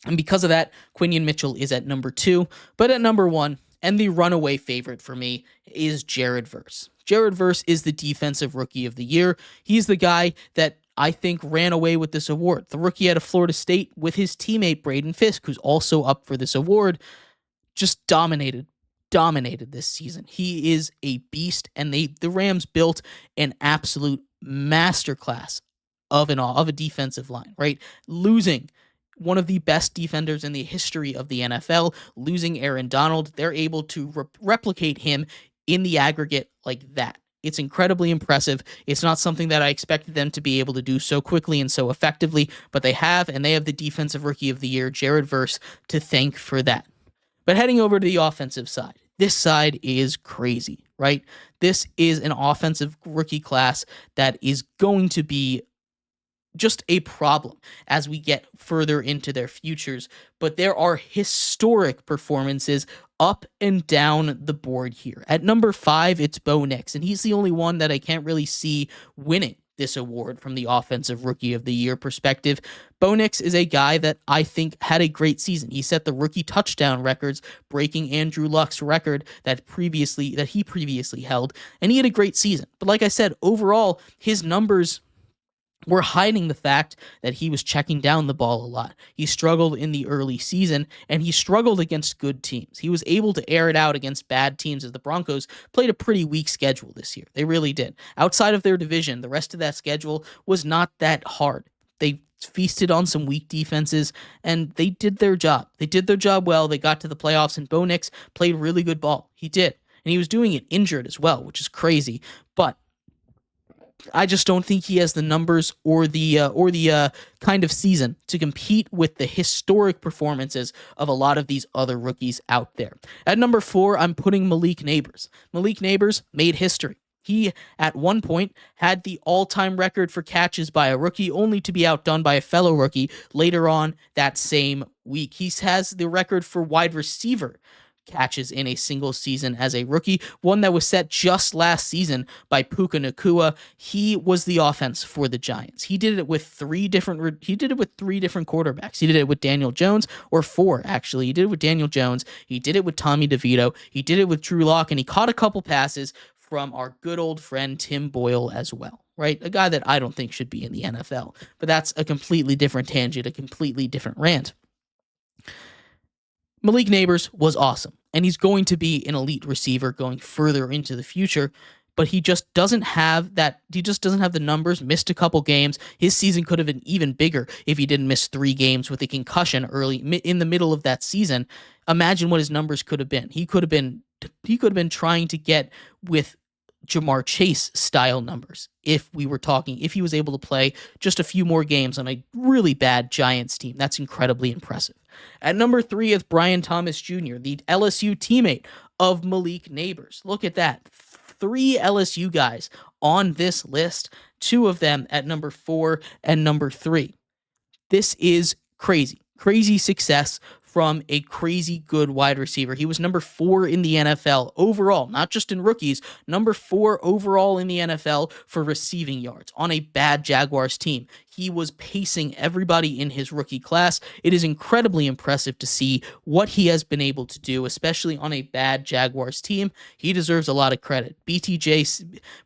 And because of that, Quinyon Mitchell is at number 2. But at number 1, and the runaway favorite for me, is Jared Verse. Jared Verse is the Defensive Rookie of the Year. He's the guy that I think ran away with this award. The rookie out of Florida State with his teammate Braden Fisk, who's also up for this award, just dominated this season. He is a beast, and the Rams built an absolute masterclass of a defensive line, right? Losing one of the best defenders in the history of the NFL, losing Aaron Donald, they're able to replicate him in the aggregate like that. It's incredibly impressive. It's not something that I expected them to be able to do so quickly and so effectively, but they have, and they have the Defensive Rookie of the Year, Jared Verse, to thank for that. But heading over to the offensive side, this side is crazy, right? This is an offensive rookie class that is going to be just a problem as we get further into their futures. But there are historic performances up and down the board here. At number 5, it's Bo Nix, and he's the only one that I can't really see winning this award from the Offensive Rookie of the Year perspective. Bo Nix is a guy that I think had a great season. He set the rookie touchdown records, breaking Andrew Luck's record that he previously held, and he had a great season. But like I said, overall, his numbers were hiding the fact that he was checking down the ball a lot. He struggled in the early season, and he struggled against good teams. He was able to air it out against bad teams, as the Broncos played a pretty weak schedule this year. They really did. Outside of their division, the rest of that schedule was not that hard. They feasted on some weak defenses, and they did their job. They did their job well. They got to the playoffs, and Bo Nix played really good ball. He did. And he was doing it injured as well, which is crazy. But I just don't think he has the numbers or the kind of season to compete with the historic performances of a lot of these other rookies out there. At number 4, I'm putting Malik Nabers. Malik Nabers made history. He, at one point, had the all-time record for catches by a rookie, only to be outdone by a fellow rookie later on that same week. He has the record for wide receiver catches in a single season as a rookie, one that was set just last season by Puka Nacua. He was the offense for the Giants. He did it with three different quarterbacks. He did it with Daniel Jones, or 4 actually. He did it with Daniel Jones. He did it with Tommy DeVito. He did it with Drew Lock, and he caught a couple passes from our good old friend Tim Boyle as well, right? A guy that I don't think should be in the NFL, but that's a completely different tangent, a completely different rant. Malik Nabers was awesome, and he's going to be an elite receiver going further into the future, but he just doesn't have that. He just doesn't have the numbers. Missed a couple games. His season could have been even bigger if he didn't miss 3 games with a concussion early in the middle of that season. Imagine what his numbers could have been. He could have been trying to get with Jamar Chase style numbers if he was able to play just a few more games on a really bad Giants team. That's incredibly impressive. At number 3 is Brian Thomas Jr., the LSU teammate of Malik Nabers. Look at that. 3 LSU guys on this list, 2 of them at number 4 and number 3. This is crazy. Crazy success from a crazy good wide receiver. He was number 4 in the NFL overall, not just in rookies, number 4 overall in the NFL for receiving yards on a bad Jaguars team. He was pacing everybody in his rookie class. It is incredibly impressive to see what he has been able to do, especially on a bad Jaguars team. He deserves a lot of credit.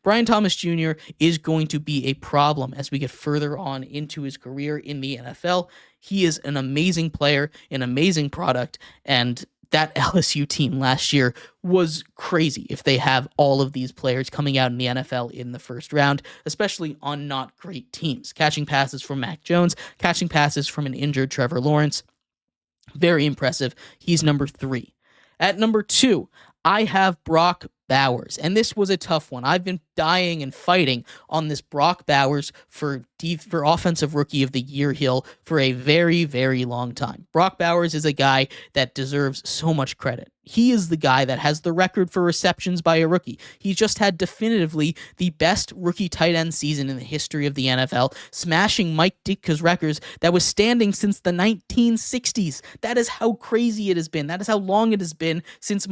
Brian Thomas Jr. is going to be a problem as we get further on into his career in the NFL. He is an amazing player, an amazing product, and that LSU team last year was crazy if they have all of these players coming out in the NFL in the first round, especially on not great teams. Catching passes from Mac Jones, catching passes from an injured Trevor Lawrence. Very impressive. He's number 3. At number 2, I have Brock Bowers, and this was a tough one. I've been dying and fighting on this Brock Bowers for Offensive Rookie of the Year hill for a very, very long time. Brock Bowers is a guy that deserves so much credit. He is the guy that has the record for receptions by a rookie. He just had definitively the best rookie tight end season in the history of the NFL, smashing Mike Ditka's records that was standing since the 1960s. That is how crazy it has been. That is how long it has been since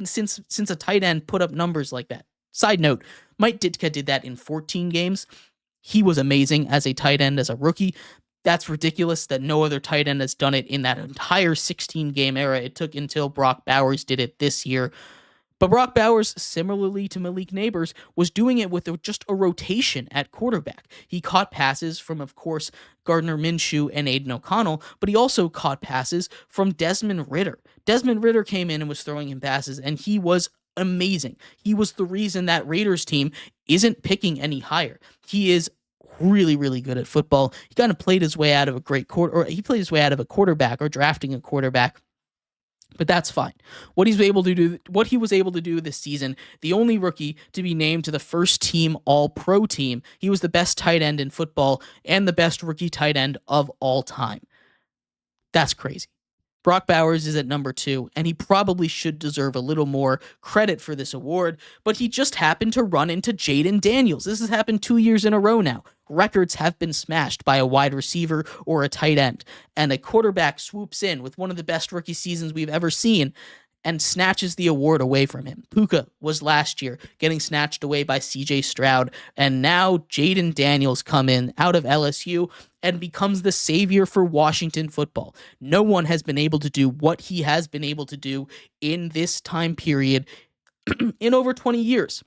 since a tight end put up numbers like that. Side note, Mike Ditka did that in 14 games. He was amazing as a tight end, as a rookie. That's ridiculous that no other tight end has done it in that entire 16-game era. It took until Brock Bowers did it this year. But Brock Bowers, similarly to Malik Nabers, was doing it with just a rotation at quarterback. He caught passes from, of course, Gardner Minshew and Aiden O'Connell, but he also caught passes from Desmond Ridder. Desmond Ridder came in and was throwing him passes, and he was amazing. He was the reason that Raiders team isn't picking any higher. He is really, really good at football. He kind of played his way out of he played his way out of a quarterback or drafting a quarterback. But that's fine. What he was able to do this season, the only rookie to be named to the first team All-Pro team, he was the best tight end in football and the best rookie tight end of all time. That's crazy. Brock Bowers is at number 2, and he probably should deserve a little more credit for this award, but he just happened to run into Jaden Daniels. This has happened 2 years in a row now. Records have been smashed by a wide receiver or a tight end, and a quarterback swoops in with one of the best rookie seasons we've ever seen and snatches the award away from him. Puka was last year getting snatched away by CJ Stroud, and now Jaden Daniels come in out of LSU and becomes the savior for Washington football. No one has been able to do what he has been able to do in this time period in over 20 years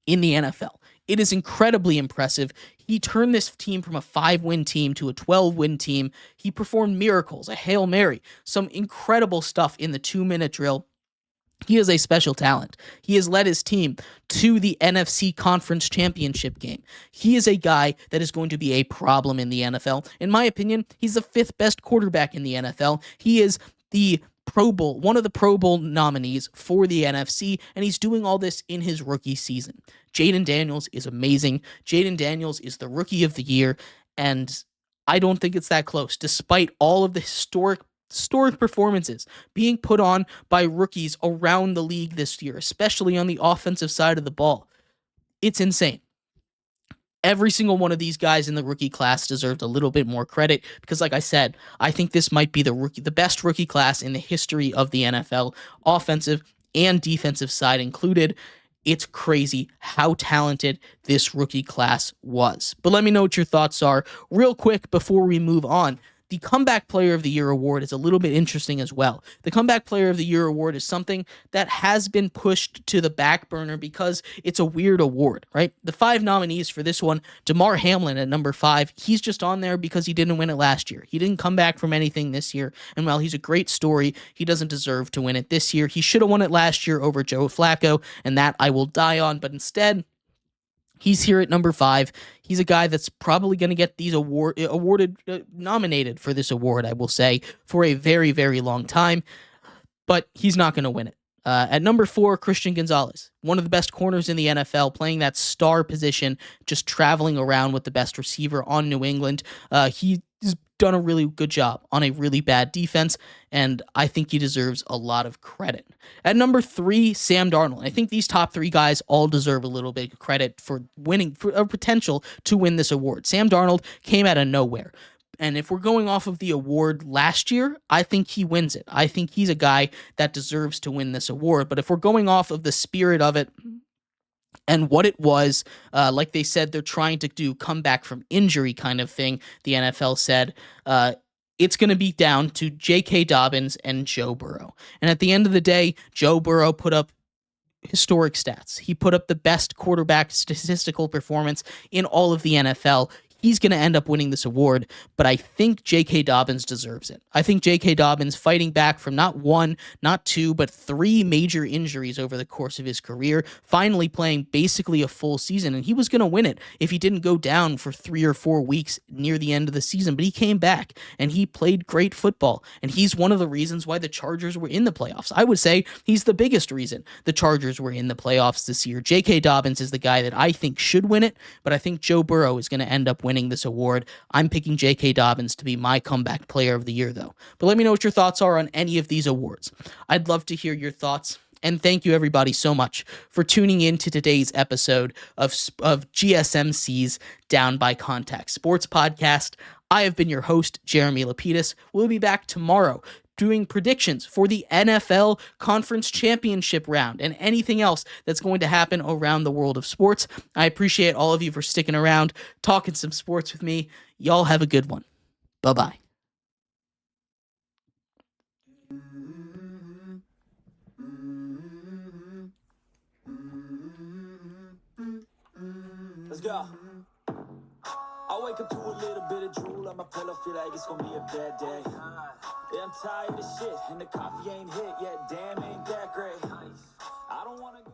in the NFL. It is incredibly impressive. He turned this team from a 5-win team to a 12-win team. He performed miracles, a Hail Mary, some incredible stuff in the 2-minute drill. He is a special talent. He has led his team to the NFC Conference Championship game. He is a guy that is going to be a problem in the NFL. In my opinion, he's the 5th best quarterback in the NFL. He is the Pro Bowl, one of the Pro Bowl nominees for the NFC, and he's doing all this in his rookie season. Jaden Daniels is amazing. Jaden Daniels is the rookie of the year, and I don't think it's that close, despite all of the historic performances being put on by rookies around the league this year, especially on the offensive side of the ball. It's insane. Every single one of these guys in the rookie class deserved a little bit more credit because, like I said, I think this might be the best rookie class in the history of the NFL, offensive and defensive side included. It's crazy how talented this rookie class was. But let me know what your thoughts are real quick before we move on. The Comeback Player of the Year award is a little bit interesting as well. The Comeback Player of the Year award is something that has been pushed to the back burner because it's a weird award, right? The 5 nominees for this one, Damar Hamlin at number 5, he's just on there because he didn't win it last year. He didn't come back from anything this year, and while he's a great story, he doesn't deserve to win it this year. He should have won it last year over Joe Flacco, and that I will die on, but instead, he's here at number 5. He's a guy that's probably going to get these nominated for this award, I will say, for a very, very long time, but he's not going to win it. At number 4, Christian Gonzalez, one of the best corners in the NFL, playing that star position, just traveling around with the best receiver on New England. He's done a really good job on a really bad defense, and I think he deserves a lot of credit. At number 3, Sam Darnold. I think these top 3 guys all deserve a little bit of credit for winning, for a potential to win this award. Sam Darnold came out of nowhere. And if we're going off of the award last year, I think he wins it. I think he's a guy that deserves to win this award. But if we're going off of the spirit of it and what it was, like they said, they're trying to do comeback from injury kind of thing, the NFL said, it's going to be down to J.K. Dobbins and Joe Burrow. And at the end of the day, Joe Burrow put up historic stats. He put up the best quarterback statistical performance in all of the NFL. He's going to end up winning this award, but I think J.K. Dobbins deserves it. I think J.K. Dobbins, fighting back from not 1, not 2, but 3 major injuries over the course of his career, finally playing basically a full season, and he was going to win it if he didn't go down for 3 or 4 weeks near the end of the season, but he came back, and he played great football, and he's one of the reasons why the Chargers were in the playoffs. I would say he's the biggest reason the Chargers were in the playoffs this year. J.K. Dobbins is the guy that I think should win it, but I think Joe Burrow is going to end up winning this award. I'm picking J.K. Dobbins to be my Comeback Player of the Year, though. But let me know what your thoughts are on any of these awards. I'd love to hear your thoughts. And thank you, everybody, so much for tuning in to today's episode of GSMC's Down by Contact Sports Podcast. I have been your host, Jeremy Lapidus. We'll be back tomorrow doing predictions for the NFL Conference Championship round and anything else that's going to happen around the world of sports. I appreciate all of you for sticking around, talking some sports with me. Y'all have a good one. Bye-bye. Let's go. I wake up to a little bit of drool on my pillow, feel like it's gonna be a bad day. Yeah, I'm tired of shit, and the coffee ain't hit yet, damn, ain't that great. I don't wanna go